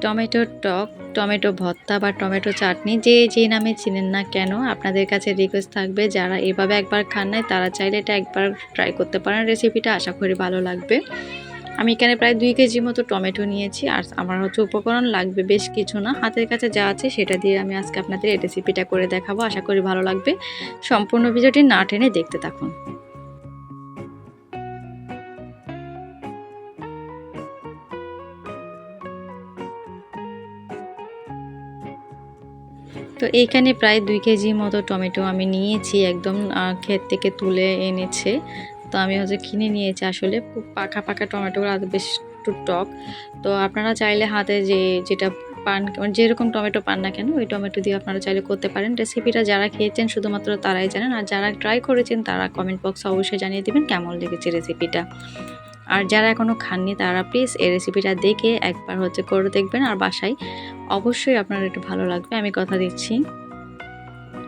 টমেটোর টক, টমেটো ভর্তা বা টমেটো চাটনি যে নামে চিনেন না কেন, আপনাদের কাছে রিকোয়েস্ট থাকবে যারা এভাবে একবার খান নাই তারা চাইলে এটা একবার ট্রাই করতে পারেন। রেসিপিটা আশা করি ভালো লাগবে। আমি এখানে প্রায় 2 কেজি মতো টমেটো নিয়েছি আর আমার হচ্ছে উপকরণ লাগবে বেশ কিছু না, হাতের কাছে যা আছে সেটা দিয়ে আমি আজকে আপনাদের এই রেসিপিটা করে দেখাবো। আশা করি ভালো লাগবে। সম্পূর্ণ ভিডিওটি না টেনে দেখতে থাকুন। তো এইখানে প্রায় 2 কেজি মতো টমেটো আমি নিয়েছি, একদম ক্ষেত থেকে তুলে এনেছে। তো আমি হচ্ছে কিনে নিয়েছি, আসলে খুব পাকা পাকা টমেটোগুলো আর বেশ একটু টক। তো আপনারা চাইলে হাতে যেটা পান, যেরকম টমেটো পান না কেন ওই টমেটো দিয়ে আপনারা চাইলে করতে পারেন। রেসিপিটা যারা খেয়েছেন শুধুমাত্র তারাই জানেন, আর যারা ট্রাই করেছেন তারা কমেন্ট বক্সে অবশ্যই জানিয়ে দিবেন কেমন লেগেছে রেসিপিটা। আর যারা এখনও খাননি তারা প্লিজ এই রেসিপিটা দেখে একবার হচ্ছে করে দেখবেন, আর বাসায় অবশ্যই আপনার একটু ভালো লাগবে, আমি কথা দিচ্ছি।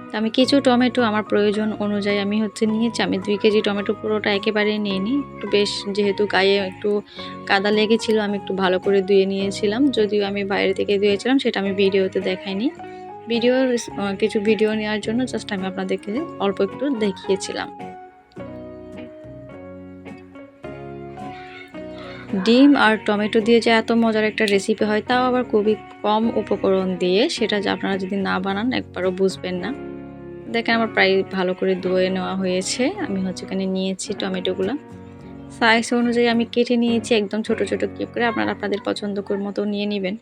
তো আমি কিছু টমেটো আমার প্রয়োজন অনুযায়ী আমি হচ্ছে নিয়েছি। আমি 2 কেজি টমেটো পুরোটা একেবারেই নিইনি, একটু বেশ, যেহেতু গায়ে একটু কাদা লেগেছিল আমি একটু ভালো করে ধুয়ে নিয়েছিলাম। যদিও আমি বাইরে থেকে ধুয়েছিলাম সেটা আমি ভিডিওতে দেখাইনি। কিছু ভিডিও নেওয়ার জন্য জাস্ট আমি আপনাদেরকে অল্প একটু দেখিয়েছিলাম। ডিম আর টমেটো দিয়ে যে এত মজার একটা রেসিপি হয়, তাও আবার খুবই কম উপকরণ দিয়ে, সেটা যে আপনারা যদি না বানান একবারও বুঝবেন না। দেখেন আমার প্রায় ভালো করে ধুয়ে নেওয়া হয়েছে। আমি হচ্ছে এখানে নিয়েছি টমেটোগুলো। সাইজ অনুযায়ী আমি কেটে নিয়েছি একদম ছোট ছোট কিউব করে। আপনারা আপনাদের পছন্দ মতো নিয়ে নেবেন।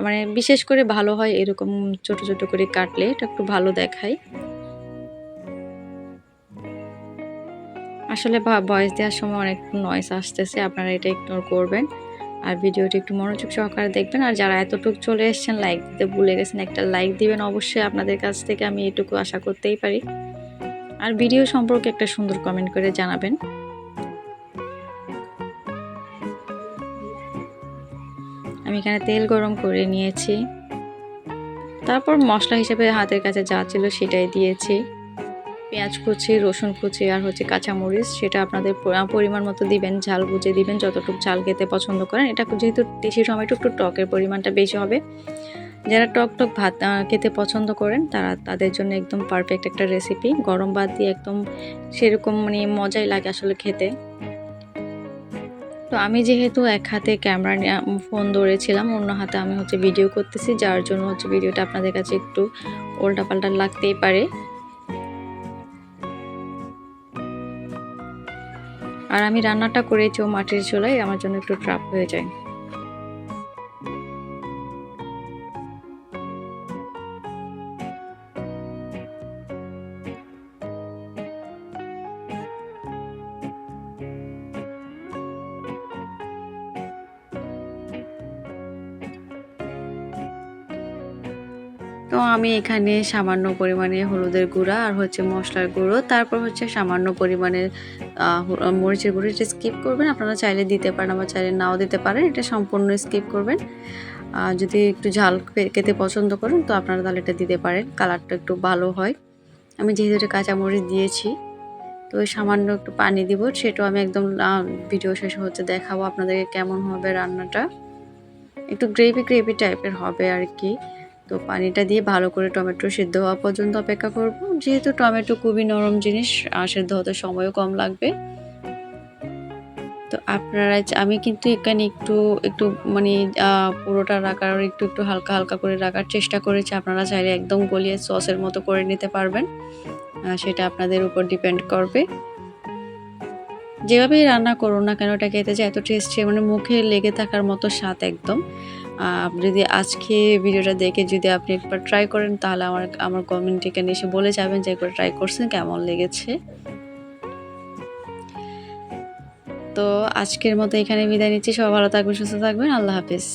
মানে বিশেষ করে ভালো হয় এরকম ছোট ছোট করে কাটলে, এটা একটু ভালো দেখায়। আসলে ভয়েস দেওয়ার সময় অনেক নয়েজ আসতেছে, আপনারা এটা ইগনোর করবেন। আর ভিডিওটি একটু মনোযোগ সহকারে দেখবেন। আর যারা এতটুকু চলে এসেছেন লাইক দিতে ভুলে গেছেন, একটা লাইক দিবেন অবশ্যই। আপনাদের কাছ থেকে আমি এটুকু আশা করতেই পারি। আর ভিডিও সম্পর্কে একটা সুন্দর কমেন্ট করে জানাবেন। আমি এখানে তেল গরম করে নিয়েছি, তারপর মশলা হিসেবে হাতের কাছে যা ছিল সেটাই দিয়েছি। পেঁয়াজ কুচি, রসুন কুচি আর হচ্ছে কাঁচামরিচ, সেটা আপনাদের পরিমাণ মতো দিবেন, ঝাল বুঝে দিবেন যতটুকু ঝাল খেতে পছন্দ করেন। এটা যেহেতু দেশি টমেটো একটু টকের পরিমাণটা বেশি হবে, যারা টক টক ভাত খেতে পছন্দ করেন তাদের জন্য একদম পারফেক্ট একটা রেসিপি। গরম ভাত দিয়ে একদম সেরকম মানে মজাই লাগে আসলে খেতে। তো আমি যেহেতু এক হাতে ক্যামেরা ফোন ধরেছিলাম, অন্য হাতে আমি হচ্ছে ভিডিও করতেছি, যার জন্য হচ্ছে ভিডিওটা আপনাদের কাছে একটু উল্টাপাল্টা লাগতেই পারে। আর আমি রান্নাটা করেছি মাটির চুলায়, আমার জন্য একটু ট্রাপ হয়ে যায়। তো আমি এখানে সামান্য পরিমাণে হলুদের গুঁড়া আর হচ্ছে মশলার গুঁড়ো, তারপর হচ্ছে সামান্য পরিমাণে মরিচের গুঁড়ো, এটা স্কিপ করবেন। আপনারা চাইলে দিতে পারেন, আবার চাইলে নাও দিতে পারেন, এটা সম্পূর্ণ স্কিপ করবেন। যদি একটু ঝাল খেতে পছন্দ করেন তো আপনারা তাহলে এটা দিতে পারেন, কালারটা একটু ভালো হয়। আমি যেহেতু এটা কাঁচামরিচ দিয়েছি, তো সামান্য একটু পানি দিব, সেটাও আমি একদম ভিডিও শেষে হচ্ছে দেখাবো আপনাদেরকে কেমন হবে রান্নাটা। একটু গ্রেভি গ্রেভি টাইপের হবে আর কি। তো পানিটা দিয়ে ভালো করে টমেটো সিদ্ধ হওয়া পর্যন্ত অপেক্ষা করব। যেহেতু টমেটো খুবই নরম জিনিস, সিদ্ধ হতে সময়ও কম লাগবে। তো আপনারা, আমি কিন্তু এখানে একটু একটু মানে পুরোটা রাখার একটু একটু হালকা হালকা করে রাখার চেষ্টা করেছি। আপনারা চাইলে একদম গলিয়ে সসের মতো করে নিতে পারবেন, সেটা আপনাদের উপর ডিপেন্ড করবে। যেভাবেই রান্না করুন না কেন এটা খেতে যে এত টেস্টি, মানে মুখে লেগে থাকার মতো স্বাদ একদম। যদি আজকে ভিডিওটা দেখে যদি আপনি একবার ট্রাই করেন তাহলে আমার কমেন্ট এখানে এসে বলে যাবেন যে একবার ট্রাই করছেন, কেমন লেগেছে। তো আজকের মতো এখানে বিদায় নিচ্ছি। সবাই ভালো থাকবেন, সুস্থ থাকবেন। আল্লাহ হাফেজ।